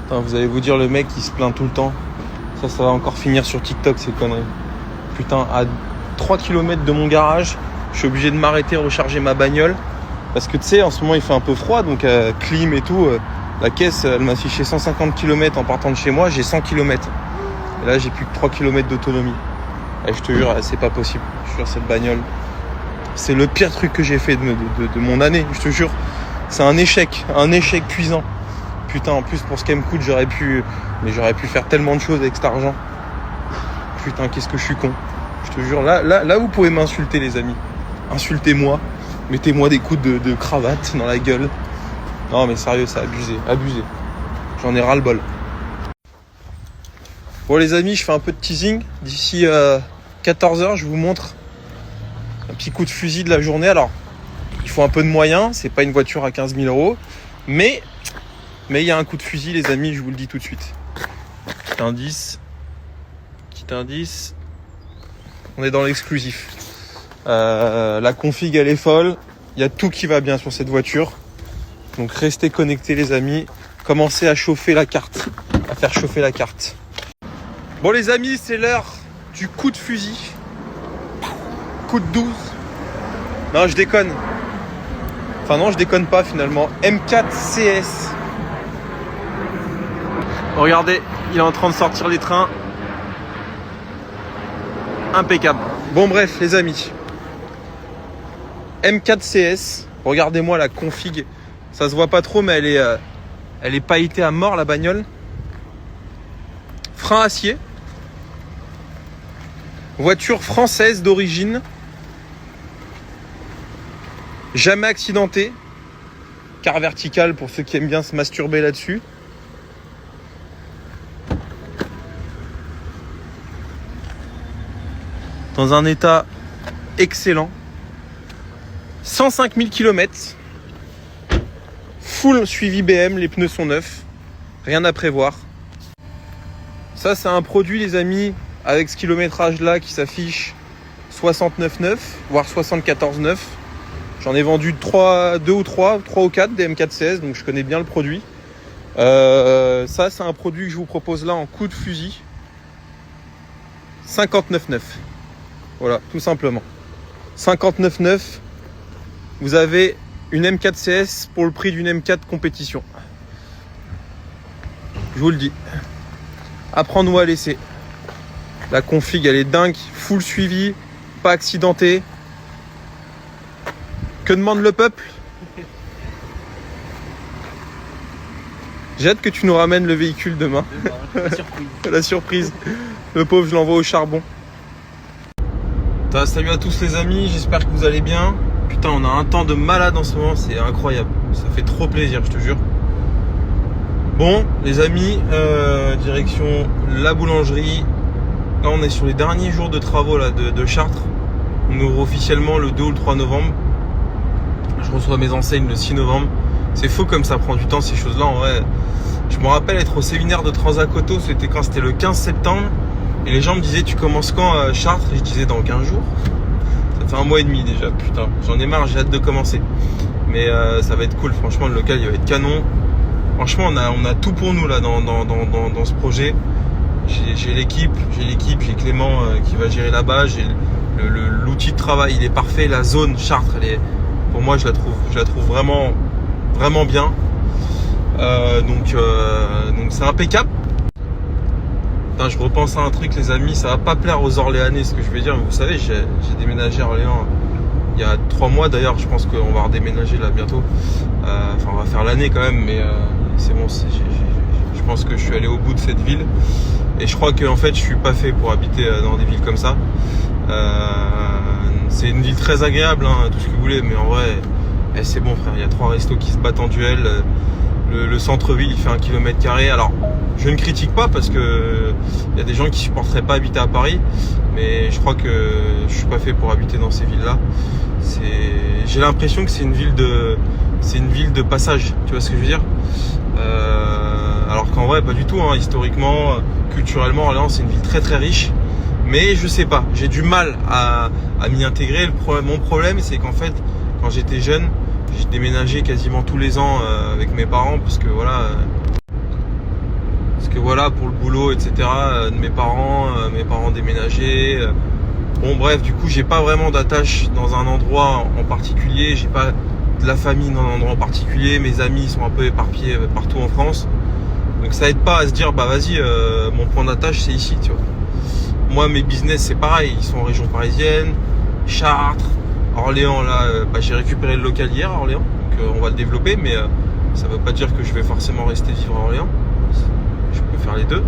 Putain, vous allez vous dire, le mec il se plaint tout le temps. Ça va encore finir sur TikTok, ces conneries. Putain, à 3 km de mon garage, je suis obligé de m'arrêter, recharger ma bagnole. Parce que tu sais, en ce moment il fait un peu froid, donc clim et tout. La caisse, elle m'a affiché 150 km en partant de chez moi, j'ai 100 km. Et là, j'ai plus que 3 km d'autonomie. Et je te jure, c'est pas possible. Je te jure, cette bagnole, c'est le pire truc que j'ai fait de mon année. Je te jure, c'est un échec cuisant. Putain, en plus, pour ce qu'elle me coûte, j'aurais pu faire tellement de choses avec cet argent. Putain, qu'est-ce que je suis con. Je te jure, là, vous pouvez m'insulter, les amis. Insultez-moi. Mettez-moi des coups de cravate dans la gueule. Non, mais sérieux, c'est abusé. J'en ai ras-le-bol. Bon, les amis, je fais un peu de teasing. D'ici 14h, je vous montre un petit coup de fusil de la journée. Alors, il faut un peu de moyens. C'est pas une voiture à 15 000 €. Mais il y a un coup de fusil, les amis, je vous le dis tout de suite. Petit indice. On est dans l'exclusif. La config, elle est folle. Il y a tout qui va bien sur cette voiture. Donc restez connectés, les amis. Commencez à chauffer la carte. À faire chauffer la carte. Bon, les amis, c'est l'heure du coup de fusil. Coup de 12. Non, je déconne. Enfin non, je déconne pas finalement. M4 CS. Regardez, il est en train de sortir les trains. Impeccable. Bon, bref, les amis. M4 CS. Regardez-moi la config. Ça se voit pas trop, mais elle est pailletée à mort, la bagnole. Frein acier. Voiture française d'origine. Jamais accidentée. Car verticale pour ceux qui aiment bien se masturber là-dessus. Dans un état excellent. 105 000 km. Full suivi BM, les pneus sont neufs. Rien à prévoir. Ça, c'est un produit, les amis, avec ce kilométrage là qui s'affiche 69,9 voire 74,9. J'en ai vendu 3 ou 4 des M4 CS, donc je connais bien le produit. Ça, c'est un produit que je vous propose là en coup de fusil. 59,9. Voilà, tout simplement. 59,9. Vous avez une M4 CS pour le prix d'une M4 compétition. Je vous le dis. Apprends-nous à laisser. La config, elle est dingue. Full suivi. Pas accidenté. Que demande le peuple? J'ai hâte que tu nous ramènes le véhicule demain. La surprise. La surprise. Le pauvre, je l'envoie au charbon. Salut à tous les amis, j'espère que vous allez bien. Putain, on a un temps de malade en ce moment, c'est incroyable. Ça fait trop plaisir, je te jure. Bon, les amis, direction la boulangerie. Là, on est sur les derniers jours de travaux là, de Chartres. On ouvre officiellement le 2 ou le 3 novembre. Je reçois mes enseignes le 6 novembre. C'est faux comme ça prend du temps, ces choses-là. En vrai, je me rappelle être au séminaire de Transacoto, c'était quand? C'était le 15 septembre. Et les gens me disaient, tu commences quand à Chartres? Et je disais, dans 15 jours. Ça fait 1 mois et demi déjà, putain. J'en ai marre, j'ai hâte de commencer. Mais ça va être cool, franchement, le local, il va être canon. Franchement, on a tout pour nous là dans ce projet. J'ai l'équipe, j'ai Clément qui va gérer là-bas. J'ai l'outil de travail, il est parfait. La zone Chartres, pour moi, je la trouve vraiment, vraiment bien. Donc c'est impeccable. Putain, je repense à un truc, les amis, ça va pas plaire aux Orléanais ce que je vais dire, mais vous savez, j'ai déménagé à Orléans il y a 3 mois d'ailleurs. Je pense qu'on va redéménager là bientôt. Enfin, on va faire l'année quand même, mais c'est bon. Je pense que je suis allé au bout de cette ville et je crois que en fait, je suis pas fait pour habiter dans des villes comme ça. C'est une ville très agréable, hein, tout ce que vous voulez, mais en vrai, c'est bon, frère. Il y a 3 restos qui se battent en duel. Le centre-ville, il fait 1 km². Alors, je ne critique pas parce que il y a des gens qui supporteraient pas habiter à Paris, mais je crois que je suis pas fait pour habiter dans ces villes-là. J'ai l'impression que c'est une ville de passage. Tu vois ce que je veux dire? Alors qu'en vrai, pas du tout. Hein. Historiquement, culturellement, Orléans, c'est une ville très très riche. Mais je sais pas. J'ai du mal à m'y intégrer. Mon problème, c'est qu'en fait, quand j'étais jeune, j'ai déménagé quasiment tous les ans avec mes parents parce que voilà. voilà, pour le boulot, etc. De mes parents déménagés. Bon bref, du coup j'ai pas vraiment d'attache dans un endroit en particulier, j'ai pas de la famille dans un endroit en particulier, mes amis sont un peu éparpillés partout en France. Donc ça aide pas à se dire bah vas-y, mon point d'attache c'est ici, tu vois. Moi mes business c'est pareil, ils sont en région parisienne, Chartres, Orléans là, j'ai récupéré le local hier à Orléans, donc on va le développer, mais ça veut pas dire que je vais forcément rester vivre à Orléans. Je peux faire les deux.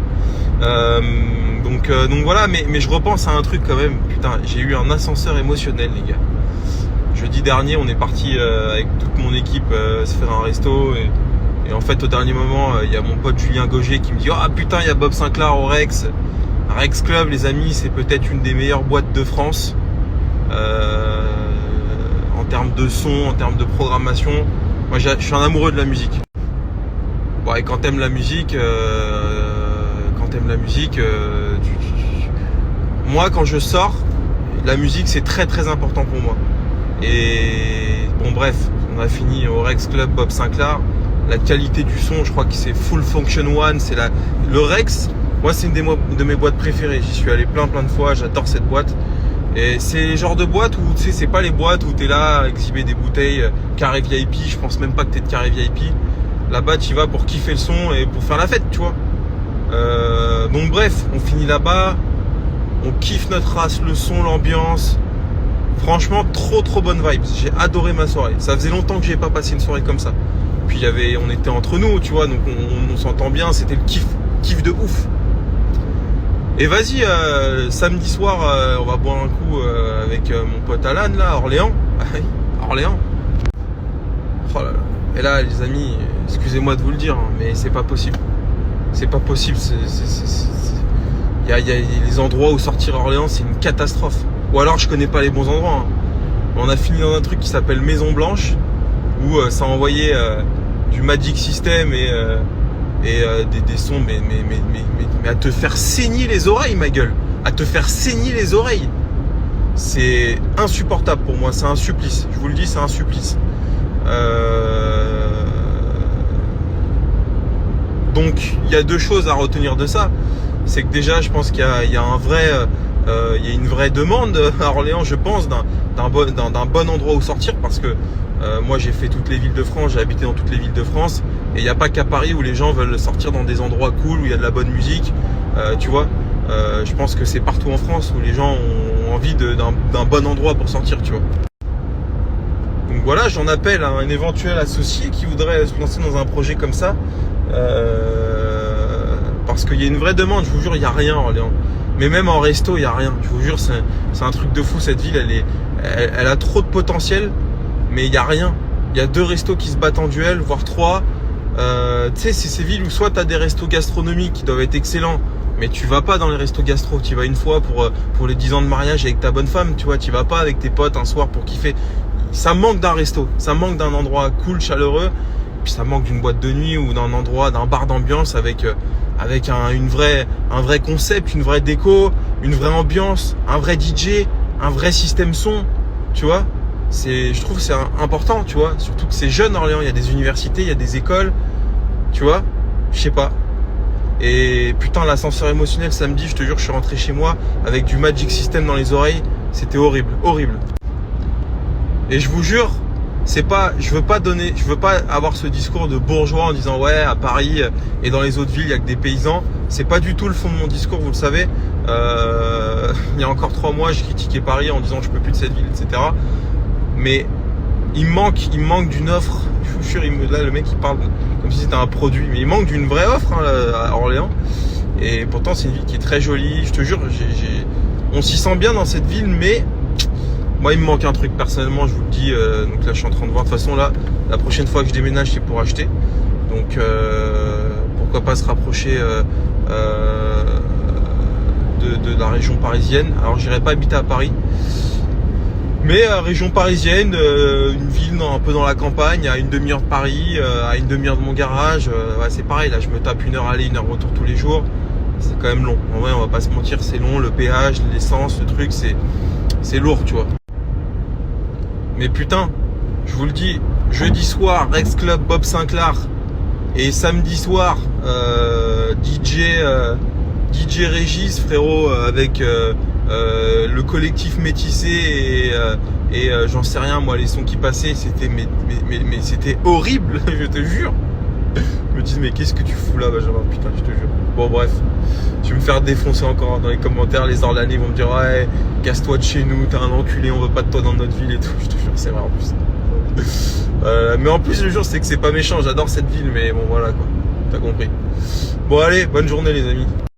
Donc voilà, mais je repense à un truc quand même. Putain, j'ai eu un ascenseur émotionnel, les gars. Jeudi dernier, on est parti avec toute mon équipe se faire un resto. Et en fait, au dernier moment, il y a mon pote Julien Gauger qui me dit: ah putain, il y a Bob Sinclair au Rex. Rex Club, les amis, c'est peut-être une des meilleures boîtes de France. En termes de son, en termes de programmation. Moi, je suis un amoureux de la musique. Bon, et quand t'aimes la musique, moi quand je sors, la musique c'est très très important pour moi. Et bon bref, on a fini au Rex Club Bob Sinclair. La qualité du son, je crois que c'est Full Function One. Le Rex, moi c'est une de mes boîtes préférées. J'y suis allé plein de fois, j'adore cette boîte. Et c'est le genre de boîte où tu sais, c'est pas les boîtes où t'es là à exhiber des bouteilles carré VIP. Je pense même pas que t'es de carré VIP. Là-bas, tu y vas pour kiffer le son et pour faire la fête, tu vois. Donc bref, on finit là-bas, on kiffe notre race, le son, l'ambiance. Franchement, trop bonne vibes. J'ai adoré ma soirée. Ça faisait longtemps que j'ai pas passé une soirée comme ça. Puis on était entre nous, tu vois, donc on s'entend bien. C'était le kiff de ouf. Et vas-y, samedi soir, on va boire un coup avec mon pote Alan là, à Orléans. Orléans. Oh là là. Et là, les amis, excusez-moi de vous le dire, hein, mais c'est pas possible. C'est pas possible. Il y a les endroits où sortir à Orléans, c'est une catastrophe. Ou alors je connais pas les bons endroits. Hein. On a fini dans un truc qui s'appelle Maison Blanche, où ça envoyait du Magic System et des sons, mais à te faire saigner les oreilles, ma gueule. À te faire saigner les oreilles. C'est insupportable pour moi. C'est un supplice. Je vous le dis, c'est un supplice. Donc il y a deux choses à retenir de ça. C'est que déjà je pense qu'il y a une vraie demande à Orléans, je pense, d'un bon endroit où sortir, parce que moi j'ai fait toutes les villes de France, j'ai habité dans toutes les villes de France, et il n'y a pas qu'à Paris où les gens veulent sortir dans des endroits cool, où il y a de la bonne musique, tu vois. Je pense que c'est partout en France où les gens ont envie d'un bon endroit pour sortir, tu vois. Donc voilà, j'en appelle à un éventuel associé qui voudrait se lancer dans un projet comme ça. Parce qu'il y a une vraie demande, je vous jure, il n'y a rien en Orléans. Mais même en resto, il n'y a rien. Je vous jure, c'est un truc de fou, cette ville, elle a trop de potentiel, mais il n'y a rien. Il y a 2 restos qui se battent en duel, voire 3. Tu sais, c'est ces villes où soit tu as des restos gastronomiques qui doivent être excellents, mais tu vas pas dans les restos gastro, tu vas une fois pour les 10 ans de mariage avec ta bonne femme, tu vois, tu vas pas avec tes potes un soir pour kiffer. Ça manque d'un resto, ça manque d'un endroit cool, chaleureux, puis ça manque d'une boîte de nuit ou d'un endroit, d'un bar d'ambiance avec un vrai concept, une vraie déco, une vraie ambiance, un vrai DJ, un vrai système son, tu vois. Je trouve que c'est important, tu vois, surtout que c'est jeune Orléans, il y a des universités, il y a des écoles, tu vois, je sais pas. Et putain, l'ascenseur émotionnel samedi, je te jure, je suis rentré chez moi avec du Magic System dans les oreilles, c'était horrible. Et je vous jure, je veux pas avoir ce discours de bourgeois en disant ouais, à Paris et dans les autres villes il y a que des paysans. C'est pas du tout le fond de mon discours, vous le savez. Il y a encore 3 mois, j'ai critiqué Paris en disant je peux plus de cette ville, etc. Mais il manque d'une offre. Je vous jure, là le mec il parle comme si c'était un produit, mais il manque d'une vraie offre à Orléans. Et pourtant c'est une ville qui est très jolie. Je te jure, on s'y sent bien dans cette ville, mais moi il me manque un truc personnellement, je vous le dis. Donc là je suis en train de voir. De toute façon là, la prochaine fois que je déménage c'est pour acheter. Donc pourquoi pas se rapprocher de la région parisienne. Alors j'irai pas habiter à Paris, mais région parisienne, une ville un peu dans la campagne, à une demi-heure de Paris, à une demi-heure de mon garage. Ouais, c'est pareil, là je me tape 1 heure aller, 1 heure retour tous les jours. C'est quand même long. En vrai, on va pas se mentir, c'est long. Le péage, l'essence, le truc, c'est lourd, tu vois. Mais putain, je vous le dis, jeudi soir, Rex Club, Bob Sinclair Et samedi soir, DJ Régis, frérot, avec le collectif métissé et j'en sais rien, moi, les sons qui passaient, c'était mais c'était horrible, je te jure. Je me dis, mais qu'est-ce que tu fous là, Benjamin? Putain, je te jure. Bon, bref, je vais me faire défoncer encore dans les commentaires. Les Orlanais vont me dire, ouais, casse-toi de chez nous, t'es un enculé, on veut pas de toi dans notre ville et tout. Je te jure, c'est vrai en plus. Mais en plus, le jour, c'est que c'est pas méchant. J'adore cette ville, mais bon, voilà quoi. T'as compris. Bon, allez, bonne journée, les amis.